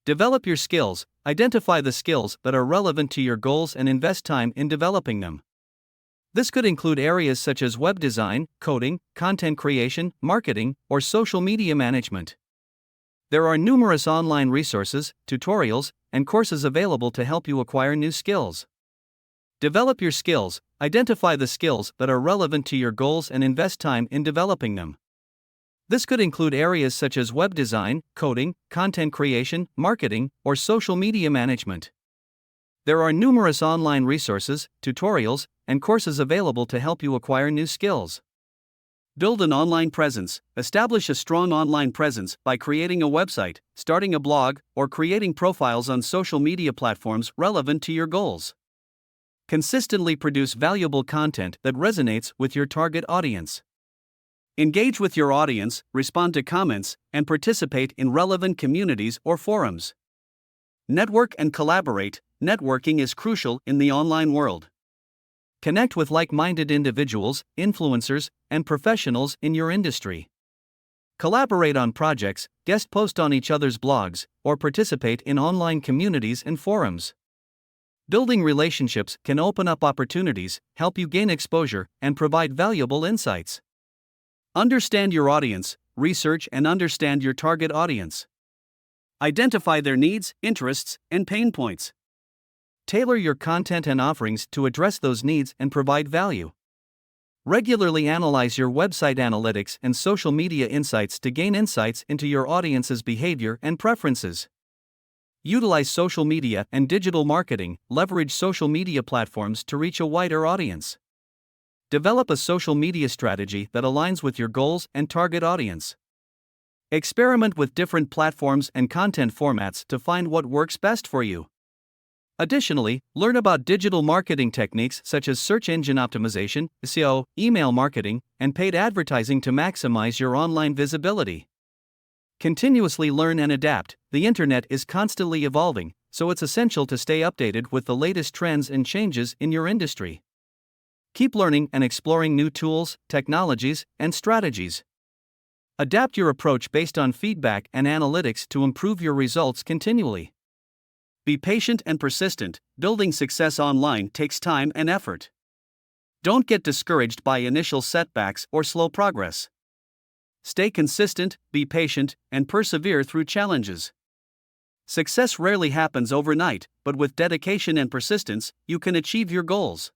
Develop your skills. Identify the skills that are relevant to your goals and invest time in developing them. This could include areas such as web design, coding, content creation, marketing, or social media management. There are numerous online resources, tutorials, and courses available to help you acquire new skills. Develop your skills. Identify the skills that are relevant to your goals and invest time in developing them. This could include areas such as web design, coding, content creation, marketing, or social media management. There are numerous online resources, tutorials, and courses available to help you acquire new skills. Build an online presence. Establish a strong online presence by creating a website, starting a blog, or creating profiles on social media platforms relevant to your goals. Consistently produce valuable content that resonates with your target audience. Engage with your audience, respond to comments, and participate in relevant communities or forums. Network and collaborate. Networking is crucial in the online world. Connect with like-minded individuals, influencers, and professionals in your industry. Collaborate on projects, guest post on each other's blogs, or participate in online communities and forums. Building relationships can open up opportunities, help you gain exposure, and provide valuable insights. Understand your audience. Research and understand your target audience. Identify their needs, interests, and pain points. Tailor your content and offerings to address those needs and provide value. Regularly analyze your website analytics and social media insights to gain insights into your audience's behavior and preferences. Utilize social media and digital marketing. Leverage social media platforms to reach a wider audience. Develop a social media strategy that aligns with your goals and target audience. Experiment with different platforms and content formats to find what works best for you. Additionally, learn about digital marketing techniques such as search engine optimization, SEO, email marketing, and paid advertising to maximize your online visibility. Continuously learn and adapt. The internet is constantly evolving, so it's essential to stay updated with the latest trends and changes in your industry. Keep learning and exploring new tools, technologies, and strategies. Adapt your approach based on feedback and analytics to improve your results continually. Be patient and persistent. Building success online takes time and effort. Don't get discouraged by initial setbacks or slow progress. Stay consistent, be patient, and persevere through challenges. Success rarely happens overnight, but with dedication and persistence, you can achieve your goals.